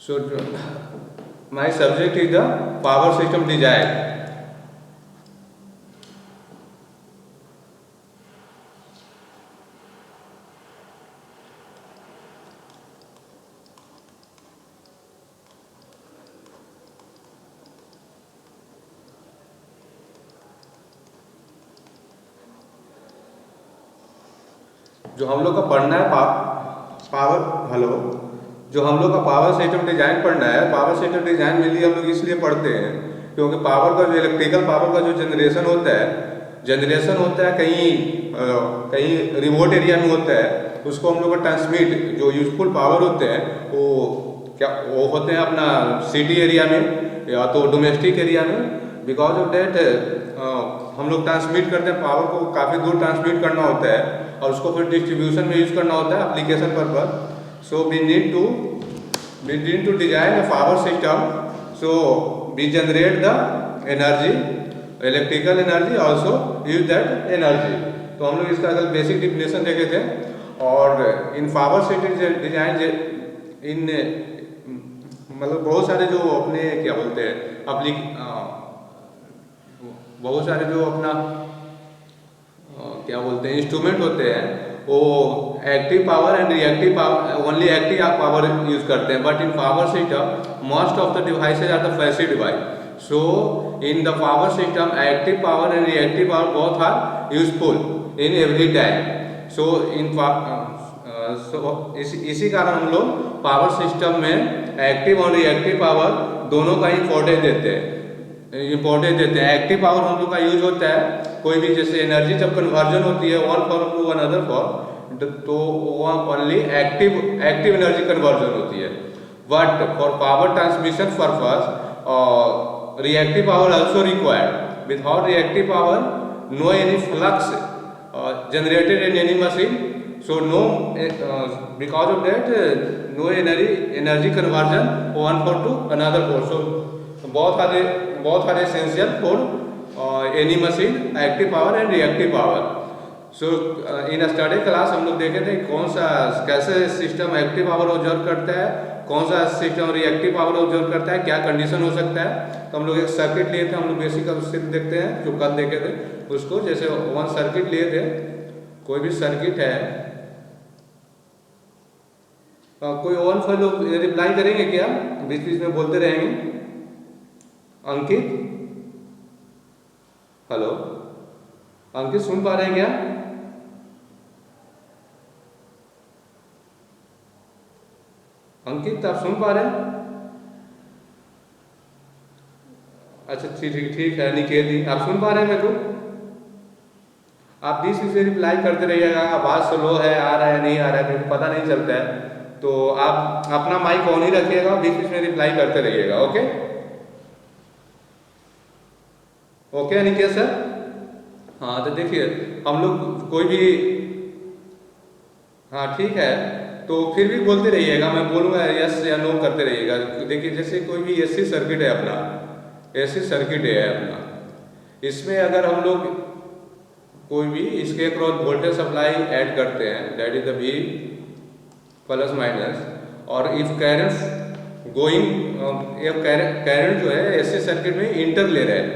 So my subject is the power system design. जो हम लोग का पढ़ना है पावर हेलो जो हम लोग का पावर सिस्टम डिजाइन पढ़ना है। पावर सिस्टम डिजाइन में लिए हम लोग इसलिए पढ़ते हैं क्योंकि पावर का जो इलेक्ट्रिकल पावर का जो जनरेशन होता है कहीं रिमोट एरिया में होता है, उसको हम लोग का ट्रांसमिट जो यूजफुल पावर होते हैं वो होते हैं अपना सिटी एरिया में या तो डोमेस्टिक एरिया में। बिकॉज ऑफ डेट हम लोग ट्रांसमिट करते हैं पावर को, काफ़ी दूर ट्रांसमिट करना होता है और उसको फिर डिस्ट्रीब्यूशन में यूज करना होता है application purpose. So we need to design a power system, so we generate the energy, electrical energy, also use that energy. तो हम लोग इसका कल बेसिक डिफिनेशन देखे थे। और इन पावर सिस्टम डिजाइन इन मतलब बहुत सारे जो अपने क्या बोलते हैं बहुत सारे जो अपना क्या बोलते हैं इंस्ट्रूमेंट होते हैं, वो active power and reactive power, only active power use करते हैं। But in power system most of the devices are the passive device. So in the power system active power and reactive power both are useful in every time. So इसी कारण हम लोग power system में active और reactive power दोनों का importance देते हैं। एक्टिव पावर हम लोग का यूज होता है कोई भी, जैसे एनर्जी जब कन्वर्जन होती है one form to one other form, तो वहाँ ओनली एक्टिव एनर्जी कन्वर्जन होती है। But for power transmission purpose reactive power also required. Without reactive power no any flux generated in any machine, so no because of that no energy conversion one form to another form. So बहुत सारे essential for any machine active power and reactive power. So in study class हम लोग देखे थे कैसे system active power observe करता है, कौन सा सिस्टम रिएक्टिव पावर ऑब्जर्व करता है, क्या कंडीशन हो सकता है। तो हम लोग एक सर्किट लिए थे, हम लोग बेसिक उससे देखते हैं जो कल देखे थे उसको। जैसे वन सर्किट लिए थे, कोई भी सर्किट है, कोई और फिर लोग रिप्लाई करेंगे क्या, बीच बीच में बोलते रहेंगे। अंकित, हेलो अंकित, सुन पा रहे हैं क्या? अंकित आप सुन पा रहे हैं? अच्छा ठीक है। निकेत जी आप सुन पा रहे हैं मेरे को? आप बीच से रिप्लाई करते रहिएगा। आवाज स्लो है, आ रहा है नहीं आ रहा है मेरे को पता नहीं चलता है, तो आप अपना माइक ऑन ही रखिएगा, बीच में रिप्लाई करते रहिएगा। Okay okay Aniket sir. हाँ तो देखिए हम लोग कोई भी, हाँ ठीक है, तो फिर भी बोलते रहिएगा, मैं बोलूँगा यस या नो करते रहिएगा। देखिए जैसे कोई भी एसी सर्किट है अपना, इसमें अगर हम लोग कोई भी इसके अक्रॉस वोल्टेज सप्लाई ऐड करते हैं, that is the V plus minus, और इफ करंट करंट जो है एसी सर्किट में इंटर ले रहा है,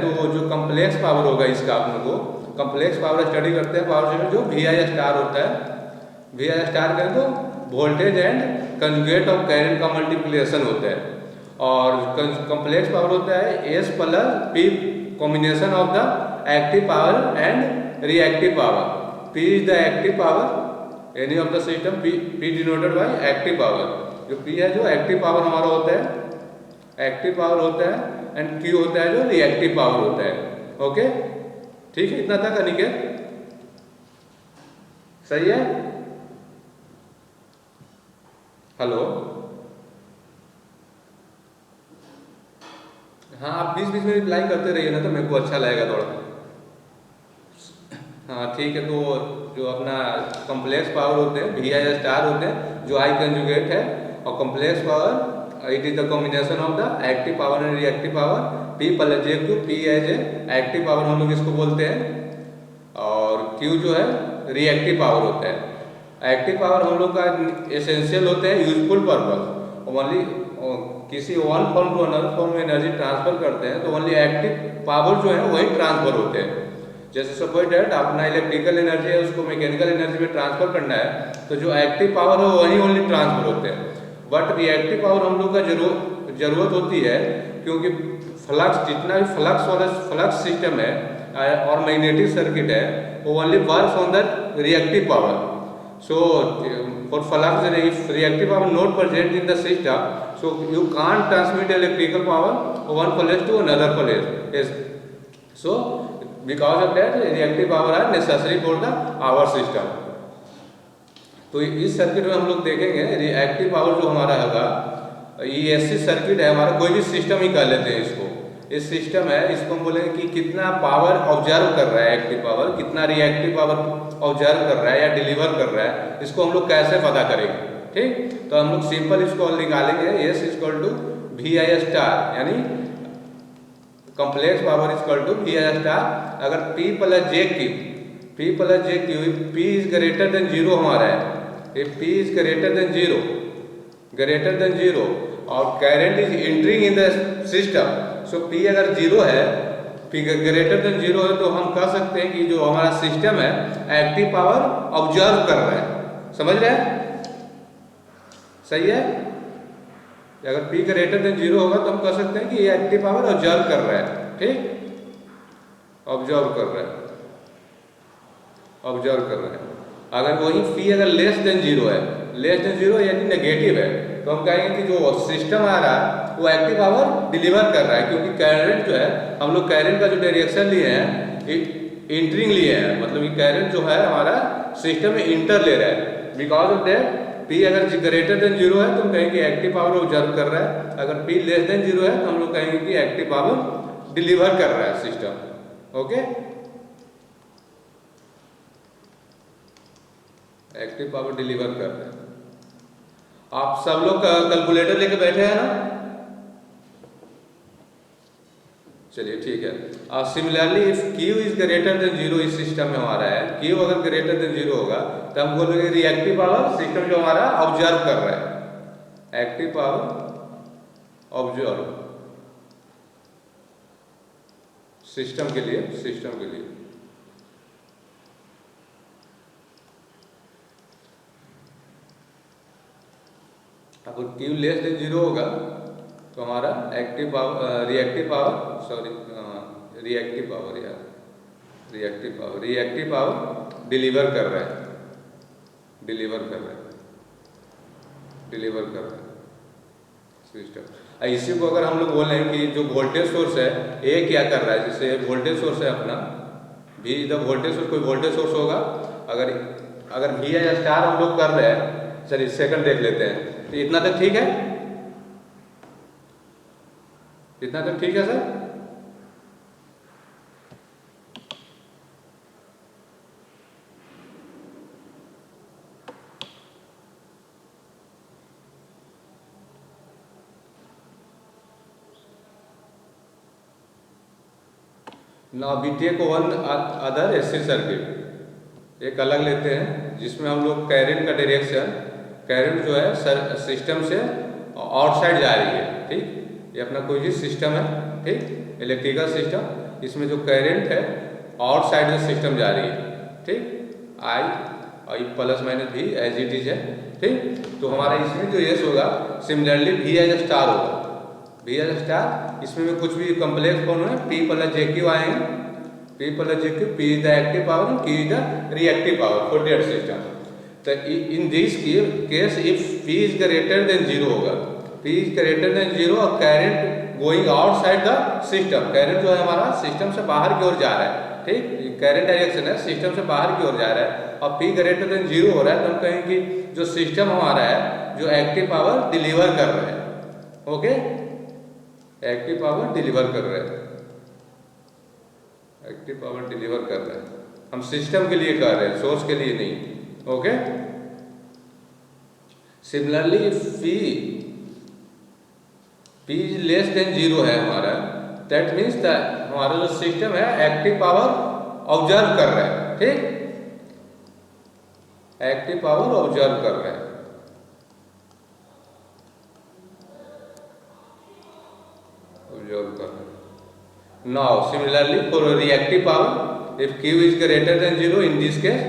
तो जो कम्प्लेक्स पावर होगा इसका, आप लोगों को कम्प्लेक्स पावर स्टडी करते हैं पावर सिस्टम, जो VI स्टार होता है। VI स्टार करें तो voltage and conjugate of current का मल्टीप्लिकेशन होता है, और कम्प्लेक्स पावर होता है S plus P combination of the active power and reactive power. P is the active power any of the system, P denoted by active power. जो P है जो active power हमारा होता है, एंड Q होता है जो रिएक्टिव पावर होता है। ओके ठीक है, इतना तक अनिकेत सही है। हेलो हाँ आप बीच में रिप्लाई करते रहिए ना, तो मेरे को अच्छा लगेगा थोड़ा। हाँ ठीक है, तो जो अपना कम्प्लेक्स पावर होते हैं VI स्टार होते हैं, जो I कंजुगेट है, और complex power it is the combination of the active power and reactive power. P plus J P as active power हम लोग इसको बोलते हैं, और Q जो है रिएक्टिव पावर होता है। एक्टिव पावर हम लोग का एसेंशियल होते हैं यूजफुल पर्पस, ओनली किसी one form to another form में एनर्जी ट्रांसफर करते हैं तो ओनली एक्टिव पावर जो है वही ट्रांसफर होते हैं। जैसे सपोज दैट अपना इलेक्ट्रिकल एनर्जी है उसको मैकेनिकल एनर्जी में ट्रांसफर करना है तो जो एक्टिव पावर है वही ओनली ट्रांसफर होते हैं। बट रिएक्टिव पावर हम लोग का जरूरत होती है क्योंकि फ्लक्स जितना भी फ्लक्स वाला फ्लक्स सिस्टम है और मैग्नेटिक सर्किट है वो only works on the reactive power. So for flux if reactive power not present in the system so you can't transmit electrical power one place to another place. Yes. So because of that reactive power are necessary for the our system. तो इस circuit में हम लोग देखेंगे reactive power जो हमारा होगा ये ऐसी सर्किट है हमारा कोई भी सिस्टम ही कर लेते हैं इसको। इस सिस्टम है इसको हम बोलेंगे कि कितना पावर ऑब्जर्व कर रहा है एक्टिव पावर, कितना रिएक्टिव पावर ऑब्जर्व कर रहा है या डिलीवर कर रहा है, इसको हम लोग कैसे पता करेंगे। ठीक, तो हम लोग सिंपल इसको निकालेंगे S equal to V I star यानी complex power equal to V I star. अगर P plus J Q P is greater than zero हमारा है, if P is greater than zero और current is entering in the system so P अगर zero है P greater than zero है तो हम कह सकते हैं कि जो हमारा सिस्टम है एक्टिव पावर ऑब्जर्व कर रहा है। समझ रहे हैं? सही है। अगर P ग्रेटर देन जीरो होगा तो हम कह सकते हैं कि ये एक्टिव पावर ऑब्जर्व कर रहा है। ठीक, ऑब्जर्व कर रहा है। अगर वही P अगर लेस देन जीरो यानी नेगेटिव है तो हम कहेंगे कि जो सिस्टम आ रहा है वो एक्टिव पावर डिलीवर कर रहा है क्योंकि करंट जो है हम लोग करंट का जो डायरेक्शन लिए हैं इंटरिंग लिए हैं, मतलब कि करंट जो है हमारा सिस्टम में इंटर ले रहा है। बिकॉज ऑफ दैट P अगर ग्रेटर देन जीरो है तो हम कहेंगे एक्टिव पावर ऑब्जर्व कर रहा है, अगर P लेस देन जीरो है तो हम लोग कहेंगे कि एक्टिव पावर डिलीवर कर रहा है system. Okay, active power deliver कर रहे हैं। आप सब लोग कैलकुलेटर लेके बैठे हैं ना? चलिए ठीक है। Similarly if Q is greater than zero इस सिस्टम में हमारा है, Q अगर ग्रेटर देन जीरो होगा तो हम बोलेंगे रिएक्टिव पावर सिस्टम जो हमारा ऑब्जर्व कर रहा है, एक्टिव पावर ऑब्जर्व सिस्टम के लिए। अगर Q लेस देन जीरो होगा तो हमारा रिएक्टिव पावर डिलीवर कर रहा है सिस्टम। इसी को अगर हम लोग बोल रहे हैं कि जो वोल्टेज सोर्स है ये क्या कर रहा है, जैसे वोल्टेज सोर्स है अपना V द वोल्टेज सोर्स, कोई वोल्टेज सोर्स होगा, अगर V या स्टार हम लोग कर रहे हैं, चलिए सेकंड देख लेते हैं। तो इतना तक ठीक है? Sir? Now we take one other AC circuit, एक अलग लेते हैं जिसमें हम लोग करंट का डायरेक्शन, करंट जो है सिस्टम से आउटसाइड जा रही है। ठीक, ये अपना कोई भी सिस्टम है, ठीक, इलेक्ट्रिकल सिस्टम, इसमें जो करंट है आउटसाइड में सिस्टम जा रही है। ठीक, I प्लस माइनस भी एज इट इज है। ठीक, तो हमारा इसमें जो एस होगा सिमिलरली V एज स्टार होगा, V एज स्टार। इसमें भी कुछ भी कम्प्लेक्स फॉर्म है P प्लस जे क्यू आएंगे, P plus J Q, P is the active power, Q is the reactive power for that system. तो in this case if P is greater than zero होगा, P is greater than zero और current going outside the system, current जो है हमारा system से बाहर की ओर जा रहा है। ठीक, करंट डायरेक्शन है सिस्टम से बाहर की ओर जा रहा है और P ग्रेटर देन जीरो हो रहा है तो हम कहेंगे कि जो सिस्टम हमारा है जो एक्टिव पावर डिलीवर कर रहा है। ओके, एक्टिव पावर डिलीवर कर रहा है, हम सिस्टम के लिए कर रहे हैं, सोर्स के लिए नहीं। Okay, similarly P less than zero है हमारा, दैट मीन्स हमारा जो सिस्टम है एक्टिव पावर ऑब्जर्व कर रहा है। ठीक, एक्टिव पावर ऑब्जर्व कर रहा है। Now, similarly for reactive power, if Q is greater than 0 in this case,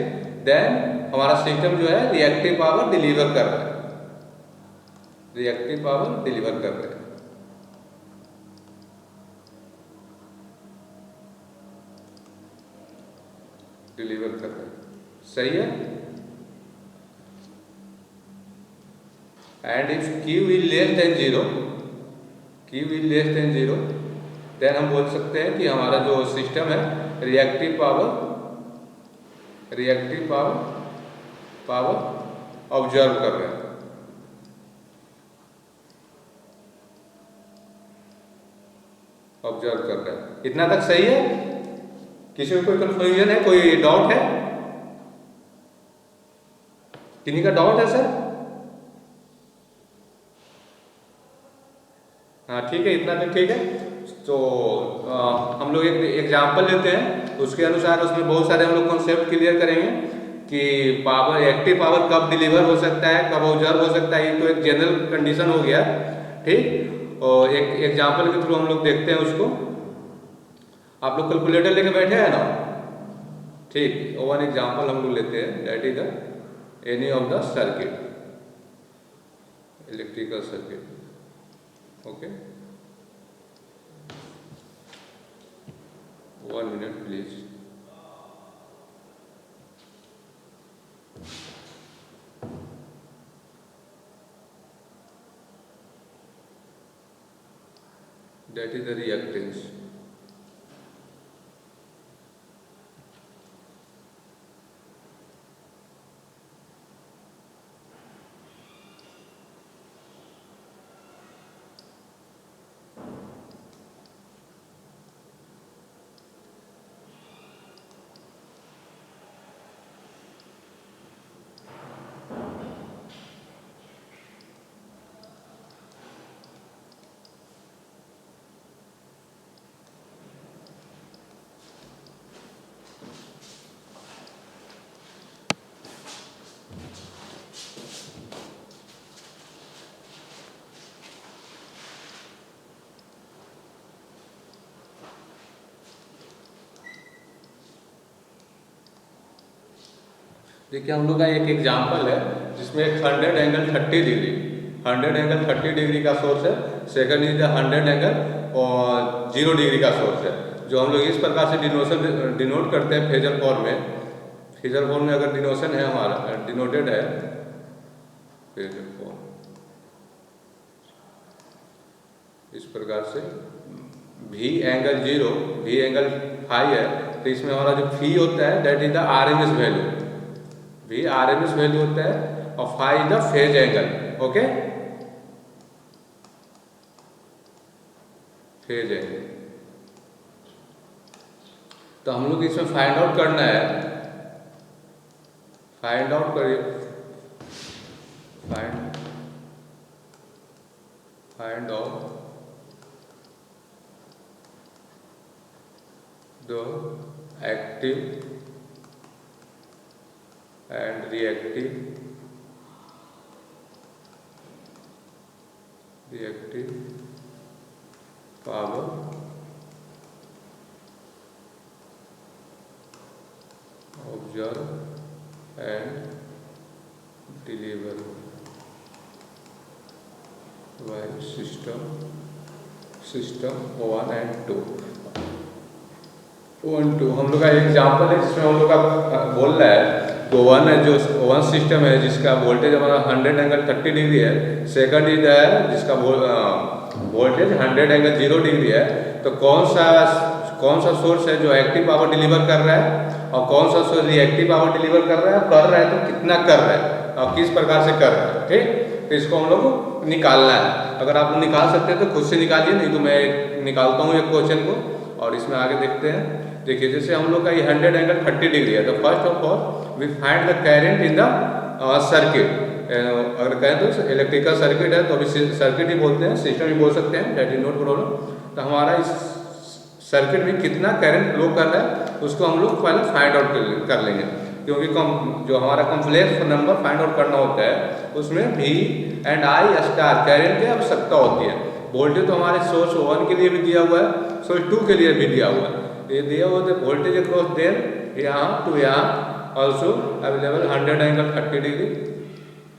then हमारा सिस्टम जो है रिएक्टिव पावर डिलीवर कर रहा है, रिएक्टिव पावर डिलीवर कर रहा है। डिलीवर कर रहा है, सही है। And if Q is less than 0, Q is less than 0, then हम बोल सकते हैं कि हमारा जो सिस्टम है रिएक्टिव पावर ऑब्जर्व कर रहा है, ऑब्जर्व कर रहा है। इतना तक सही है? किसी को कोई कंफ्यूजन है, कोई डाउट है? किन्हीं का डाउट है सर? हाँ ठीक है, इतना तक ठीक है। तो हम लोग एक एग्जाम्पल लेते हैं, उसके अनुसार उसमें बहुत सारे हम लोग कॉन्सेप्ट क्लियर करेंगे कि पावर, एक्टिव पावर कब डिलीवर हो सकता है, कब ऑब्जर्व हो सकता है। ये तो एक जनरल कंडीशन हो गया, ठीक। और एक एग्जाम्पल के थ्रू हम लोग देखते हैं उसको। आप लोग कैलकुलेटर लेके बैठे हैं ना, ठीक। वन एग्जाम्पल हम लोग लेते हैं, that is the any of the circuit, electrical circuit, okay. 1 minute please। That is the reactance। देखिए हम लोग का एक एग्जाम्पल है जिसमें 100 एंगल 30 डिग्री, 100 एंगल 30 डिग्री का सोर्स है। सेकंड इज 100 एंगल और 0 डिग्री का सोर्स है, जो हम लोग इस प्रकार से डिनोट करते हैं फेजर फॉर्म में। फेजर फॉर्म में अगर डिनोशन है हमारा, डिनोटेड है फेजर फॉर्म इस प्रकार से, V एंगल 0, V एंगल हाई है, तो इसमें हमारा जो फी होता है that is the RMS value, V RMS value होता है और phi is the phase angle, okay, phase angle. तो हम लोग इसमें फाइंड आउट करना है, फाइंड आउट करिए, find out the active and reactive power observe and deliver by system 1 and 2। 1 2 हम लोग का एग्जाम्पल है जिसमें हम लोग का बोल रहा है तो वन है, जो वन सिस्टम है जिसका वोल्टेज हमारा 100 एंगल 30 डिग्री है। सेकंड इज है जिसका वोल्टेज 100 एंगल 0 डिग्री है। तो कौन सा सोर्स है जो एक्टिव पावर डिलीवर कर रहा है और कौन सा सोर्स रिएक्टिव पावर डिलीवर कर रहा है तो कितना कर रहा है और किस प्रकार से कर रहा है, ठीक। तो इसको हम लोग को निकालना है। अगर आप निकाल सकते हैं तो खुद से निकालिए, नहीं तो मैं निकालता हूँ एक क्वेश्चन को और इसमें आगे देखते हैं। देखिए जैसे हम लोग का ये 100 एंगल 30 डिग्री है, तो first of all we find the current in the circuit. अगर कहें तो इलेक्ट्रिकल सर्किट है तो अभी सर्किट ही बोलते हैं, सिस्टम ही बोल सकते हैं, दैट इज नॉट प्रॉब्लम। तो हमारा इस सर्किट में कितना करंट फ्लो कर रहा है उसको हम लोग पहले फाइंड आउट कर लेंगे, क्योंकि जो हमारा कॉम्प्लेक्स नंबर फाइंड आउट करना होता है उसमें V and I star current की आवश्यकता होती है। वोल्टेज तो हमारे सोर्स 1 के लिए भी दिया हुआ है, सो 2 के लिए भी दिया हुआ है। ये दिया हुआ है वोल्टेज अक्रॉस देयर यहाँ टू यहाँ also available 100 angle 30 degree,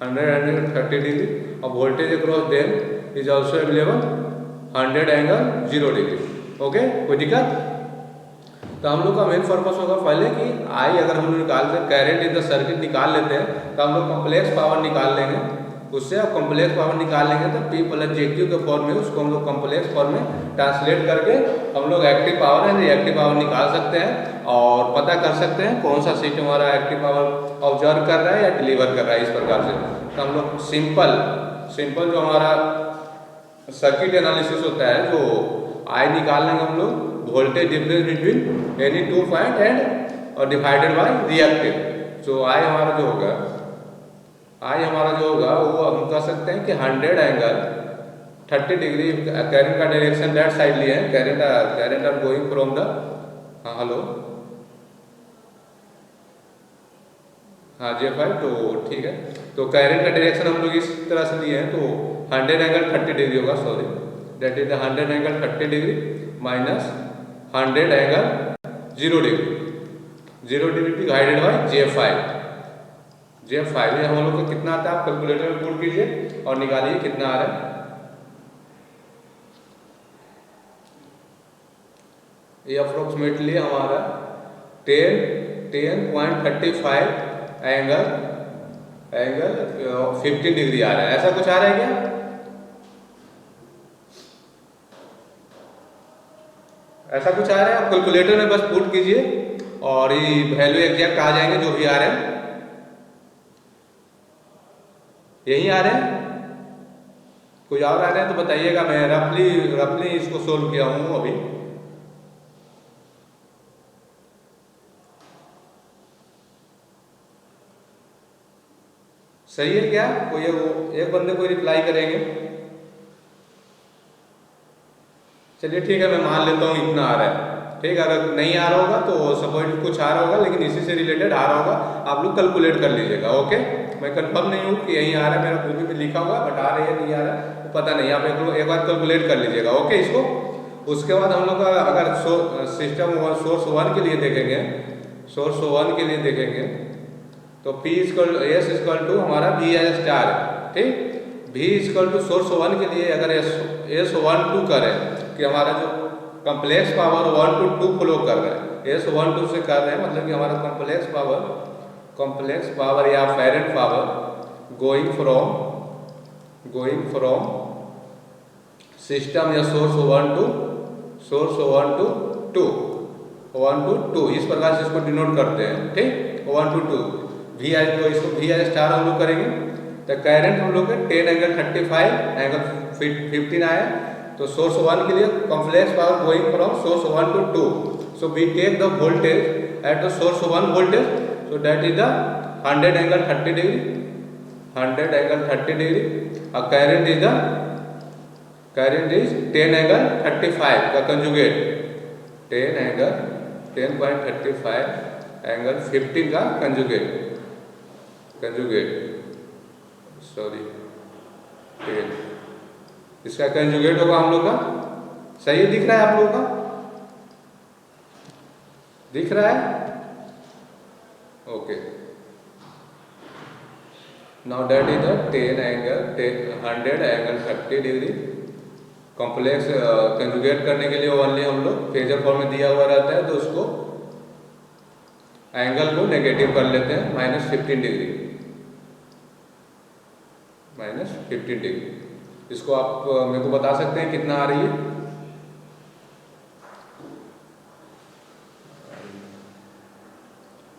100 angle 30 degree, और voltage across there is also available 100 angle 0 degree. Okay, कोई दिक्कत? तो हम लोग का मेन पर्पस होगा पहले कि आई अगर हम लोग निकालते हैं करंट इन द सर्किट निकाल लेते हैं तो हम लोग कॉम्प्लेक्स पावर निकाल लेंगे। उससे अब कॉम्प्लेक्स पावर निकाल लेंगे तो P प्लस JQ के फॉर्म में उसको हम लोग कॉम्प्लेक्स फॉर्म में ट्रांसलेट करके हम लोग active power and reactive power निकाल सकते हैं और पता कर सकते हैं कौन सा सिस्टम हमारा एक्टिव पावर ऑब्जर्व कर रहा है या डिलीवर कर रहा है। इस प्रकार से तो हम लोग सिंपल जो हमारा सर्किट एनालिसिस होता है, जो आई निकाल लेंगे हम लोग voltage difference between any 2 point and और डिवाइडेड बाय रिएक्टिव। जो आई हमारा जो होगा वो हम कह सकते हैं कि 100 एंगल 30 डिग्री करंट का डायरेक्शन दैट साइड लिए हैं, current are going from the हेलो J5। तो ठीक है, तो करंट का डायरेक्शन हम लोग इस तरह से लिए हैं तो 100 एंगल 30 डिग्री होगा, sorry that is the 100 angle 30 degree minus 100 angle 0 degree divided by J5। ये हम लोग को कितना आता है आप कैलकुलेटर में पुट कीजिए और निकालिए कितना आ रहा है। ये अप्रोक्सीमेटली हमारा 10.35 एंगल 15 डिग्री आ रहा है। ऐसा कुछ आ रहा है क्या? ऐसा कुछ आ रहा है? आप कैलकुलेटर में बस पुट कीजिए और ये वैल्यू एग्जैक्ट आ जाएंगे जो भी आ रहे हैं। यही आ रहे हैं? कोई और आ रहे हैं तो बताइएगा। मैं रफली इसको सोल्व किया हूँ अभी। सही है क्या? कोई एक बंदे को रिप्लाई करेंगे। चलिए ठीक है, मैं मान लेता हूँ इतना आ रहा है। ठीक है, अगर नहीं आ रहा होगा तो सपोज कुछ आ रहा होगा लेकिन इसी से रिलेटेड आ रहा होगा, आप लोग कैलकुलेट कर लीजिएगा। ओके, मैं कंफर्म नहीं हूँ कि यही आ रहा है, मेरा कॉपी में लिखा हुआ बट आ रही है नहीं आ रहा है तो पता नहीं, आप एक बार कैलकुलेट कर लीजिएगा। ओके इसको। उसके बाद हम लोग का अगर सिस्टम सोर्स 1 के लिए देखेंगे, सोर्स 1 के लिए देखेंगे तो S इक्वल टू हमारा V एस स्टार है। ठीक, V इक्वल टू सोर्स 1 के लिए अगर S12 करें कि हमारा जो कॉम्प्लेक्स पावर 1 to 2 फ्लो कर रहा है, S12 से कर रहे हैं मतलब कि हमारा कॉम्प्लेक्स पावर या farad power going from system या सोर्स 1 to 2 इस प्रकार से इसको डिनोट करते हैं। ठीक, 1 to 2 V आई, तो इसको V आई स्टार हम लोग करेंगे तो करंट हम लोग 10 एंगल 35 एंगल 15 आया। तो सोर्स 1 के लिए complex power going from source 1 to 2, so we take the voltage at the source 1 voltage, so that is the 100 angle 30 degree, 100 angle 30 degree, और करंट इज 10 एंगल 35 का कंजुगेट, 10.35 एंगल 15 का conjugate sorry 10, इसका conjugate होगा हम लोग का। सही है, दिख रहा है आप लोगों का? दिख रहा है? Okay, now that is the 100 angle 30 degree. Complex conjugate करने के लिए ओनली हम लोग फेजर फॉर्म में दिया हुआ रहता है तो उसको एंगल को नेगेटिव कर लेते हैं -15 डिग्री, -15 डिग्री। इसको आप मेरे को बता सकते हैं कितना आ रही है?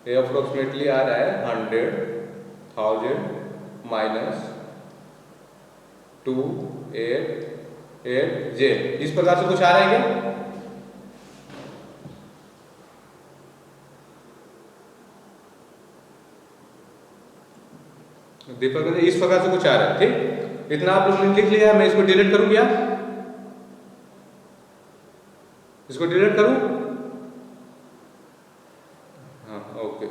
ये अप्रोक्सीमेटली आ रहा है 100,000 माइनस 288 J। इस प्रकार से कुछ आ रहा है क्या? दीपक, इस प्रकार से कुछ आ रहा है। ठीक, इतना आप लोगों ने लिख लिया। मैं इसको डिलीट करूं क्या? इसको डिलीट करूं? हाँ, ओके।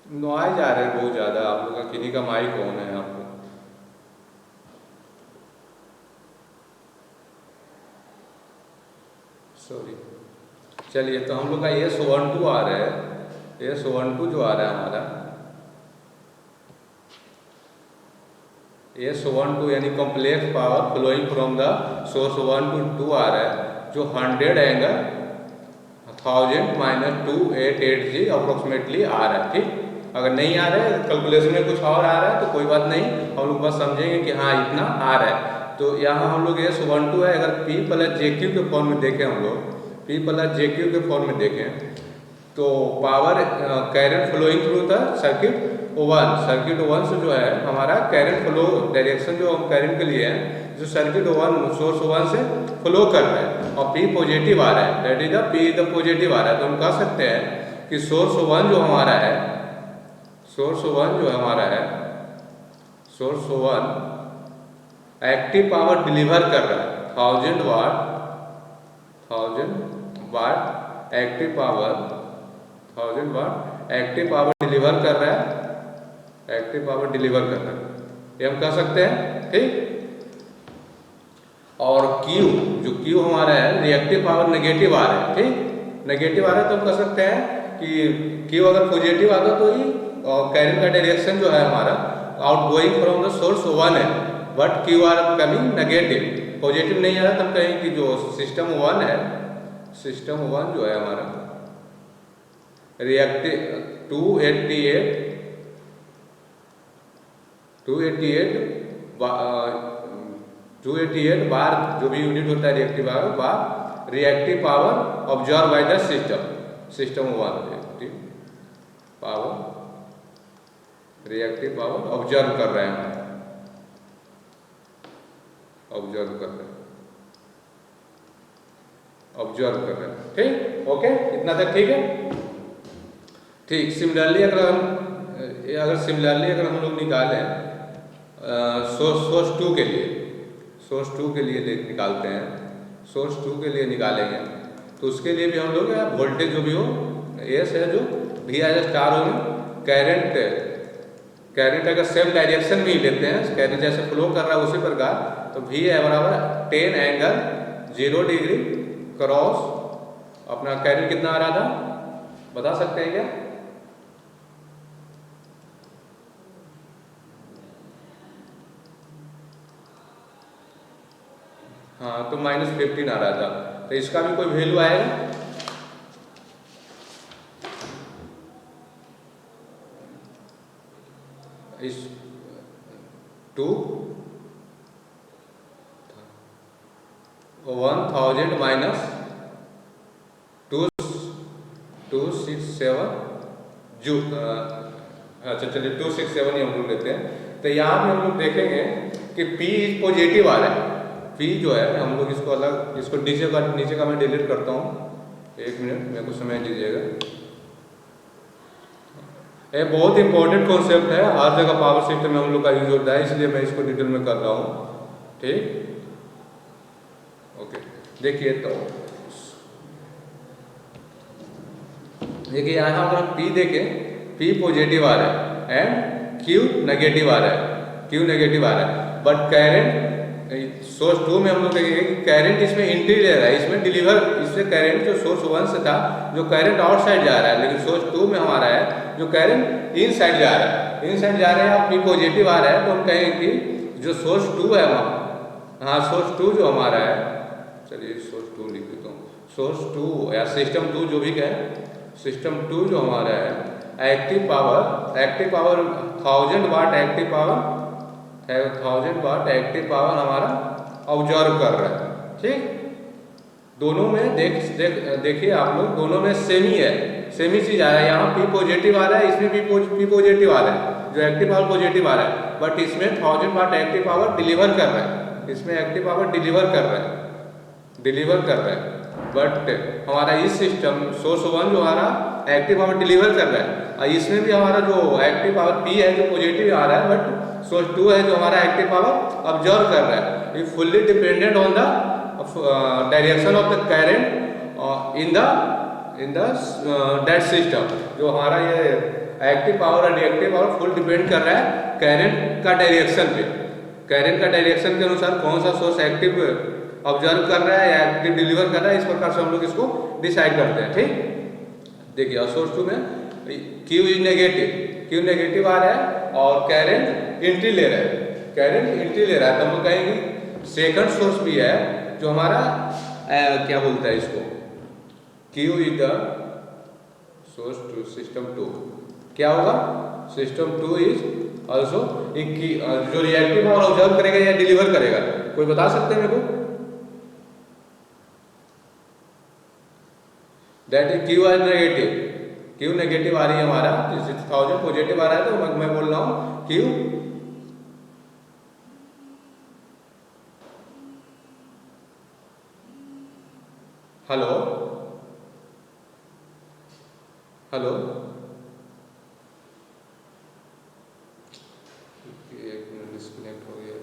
नॉइज आ रहा है बहुत ज़्यादा, आप लोग का किन्हीं का माइक ऑन है आपको। सॉरी। चलिए, तो हम लोग का S12 आ रहा है, S12 जो आ रहा है हमारा, S12 यानी complex power flowing from the source 1 to 2 आ रहा है, जो 100 एंगल 1000 माइनस 2880 अप्रोक्सीमेटली आ रहा है। ठीक, अगर नहीं आ रहा है, कैलकुलेशन में कुछ और आ रहा है तो कोई बात नहीं, हम लोग बस समझेंगे कि हाँ इतना आ रहा है। तो यहाँ हम लोग S12 है, अगर P प्लस JQ के फॉर्म में देखें, हम लोग P प्लस JQ के फॉर्म में देखें तो power current flowing through the circuit 1, circuit 1 से जो है हमारा करंट फ्लो डायरेक्शन जो हम करंट के लिए है, जो सर्किट 1 सोर्स 1 से फ्लो कर रहा है और P पॉजिटिव आ रहा है, that is the P the positive आ रहा है। तो हम कह सकते हैं कि सोर्स 1 जो हमारा है, सोर्स 1 जो हमारा है, सोर्स 1 एक्टिव पावर डिलीवर कर रहा है 1000 वाट एक्टिव पावर, 1000 वाट एक्टिव पावर डिलीवर कर रहा है, एक्टिव पावर डिलीवर कर रहा है, ये हम कह सकते हैं। ठीक, और Q, जो Q हमारा है रिएक्टिव पावर नेगेटिव आ रहा है। ठीक, नेगेटिव आ रहा है तो हम कह सकते हैं कि Q अगर पॉजिटिव आता तो ही करंट का डायरेक्शन जो है हमारा out going from the source 1 है, but Q are coming negative, positive नहीं आ रहा, तब कहें कि जो सिस्टम 1 है, सिस्टम 1 जो है हमारा रिएक्टिव 288 बार जो भी यूनिट होता है reactive power bar reactive power observe by the system 1 power, reactive power observe कर रहे हैं, ऑब्जर्व कर रहे हैं, ऑब्जर्व कर रहे हैं। ठीक, ओके, इतना तक ठीक है। ठीक, सिमिलरली अगर हम लोग निकालें सोर्स 2 के लिए, सोर्स 2 के लिए निकालते हैं, सोर्स 2 के लिए निकालेंगे तो उसके लिए भी हम लोग वोल्टेज जो भी हो एस है, जो भी आ स्टार हो, करंट अगर सेम डायरेक्शन में ही लेते हैं, करंट जैसे फ्लो कर रहा है उसी प्रकार, तो V है बराबर 10 एंगल 0 डिग्री क्रॉस अपना करंट कितना आ रहा था, बता सकते हैं क्या? हाँ, तो -15 आ रहा था, तो इसका भी कोई वैल्यू आएगा? इस 1000 माइनस 267 जो अच्छा चलिए 267 ही हम लोग लेते हैं। तो यहाँ पे हम लोग देखेंगे कि P पॉजिटिव आ रहा है, P जो है हम लोग इसको अलग, इसको नीचे का मैं डिलीट करता हूँ, 1 मिनट मेरे को समय दीजिएगा। ये बहुत इंपॉर्टेंट कॉन्सेप्ट है, हर जगह पावर सिस्टम में हम लोग का यूज होता है, इसलिए मैं इसको डिटेल में कर रहा हूँ। ठीक, ओके, देखिए तो देखिए यहाँ अगर हम P देखें, P पॉजिटिव आ रहा है एंड Q नेगेटिव आ रहा है, Q नेगेटिव आ रहा है, बट करंट सोर्स 2 में हम लोग देखेंगे कि करंट इसमें एंट्री ले रहा है, इसमें डिलीवर, इससे करंट जो सोर्स 1 से था जो करंट आउटसाइड जा रहा है, लेकिन सोर्स 2 में हमारा है जो करंट इन साइड जा रहा है, इन साइड जा रहा है, P पॉजिटिव आ रहा है, तो हम कहेंगे कि जो सोर्स 2 है वहाँ, हाँ सोर्स 2 जो हमारा है, चलिए सोर्स 2 लिख देता हूँ, सोर्स 2 या सिस्टम 2 जो भी कहें, सिस्टम 2 जो हमारा है एक्टिव पावर 1000 वाट एक्टिव पावर 1000 वाट एक्टिव पावर हमारा ऑब्जर्व कर रहा है। ठीक, दोनों में देखिए आप लोग, दोनों में सेम ही है, सेम ही चीज आ रहा है, यहाँ P पॉजिटिव आ रहा है, इसमें भी P पॉजिटिव आ रहा है, जो एक्टिव पावर पॉजिटिव आ रहा है, बट इसमें 1000 वाट एक्टिव पावर डिलीवर कर रहा है, इसमें एक्टिव पावर डिलीवर कर रहा है, बट हमारा इस सिस्टम सोर्स 1 जो हमारा एक्टिव पावर डिलीवर कर रहा है, और इसमें भी हमारा जो एक्टिव पावर P है जो पॉजिटिव आ रहा है, बट सोर्स 2 है जो हमारा एक्टिव पावर ऑब्जर्व कर रहा है। ये fully dependent on the direction of the current in the that system, जो हमारा ये एक्टिव पावर और रिएक्टिव पावर फुल डिपेंड कर रहा है करंट का डायरेक्शन पे। करंट का डायरेक्शन के अनुसार कौन सा सोर्स एक्टिव ऑब्जर्व कर रहा है या एक्टिव डिलीवर कर रहा है, इस प्रकार से हम लोग इसको डिसाइड करते हैं। ठीक, देखिए सोर्स 2 में Q is negative, Q negative आ रहा है और करंट एंट्री ले रहा है, करंट एंट्री ले रहा है, तो हम लोग कहेंगे सेकंड सोर्स भी है जो हमारा क्या बोलता है इसको, Q is the source to system 2। क्या होगा, सिस्टम 2 इज ऑल्सो जो रिएक्टिव पावर ऑब्जर्व करेगा या डिलीवर करेगा, कोई बता सकते हैं मेरे को? That is Q is negative, Q negative आ रही है हमारा, 6000 पॉजिटिव आ रहा है, तो मैं बोल रहा हूँ Q हेलो हेलो, एक मिनट डिस्कनेक्ट हो गया।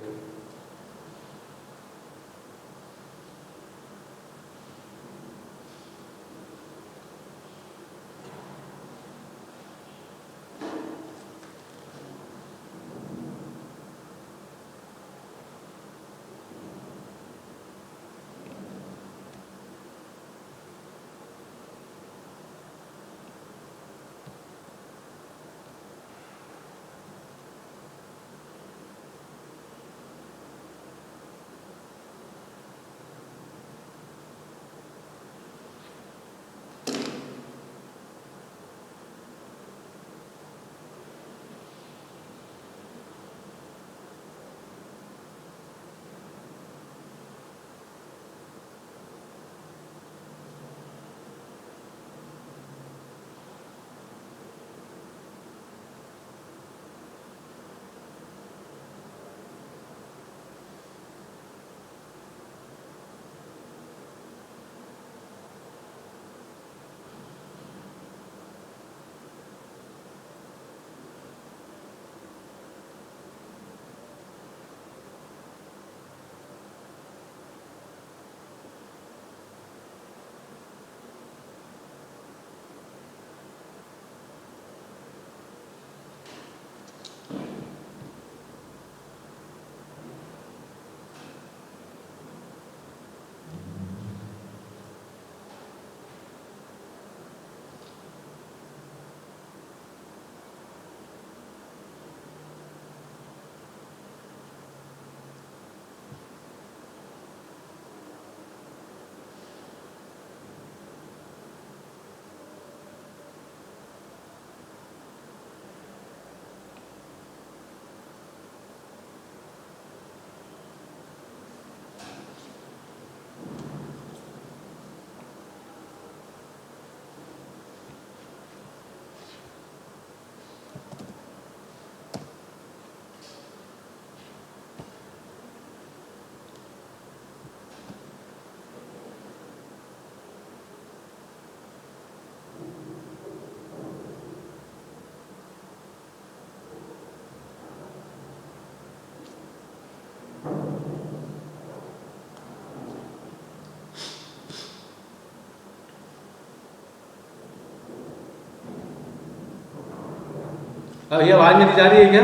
अब ये आवाज मेरी जा रही है क्या?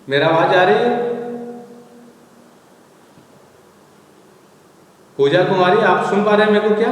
मेरा आवाज आ रही है? पूजा कुमारी आप सुन पा रहे हैं मेरे को क्या?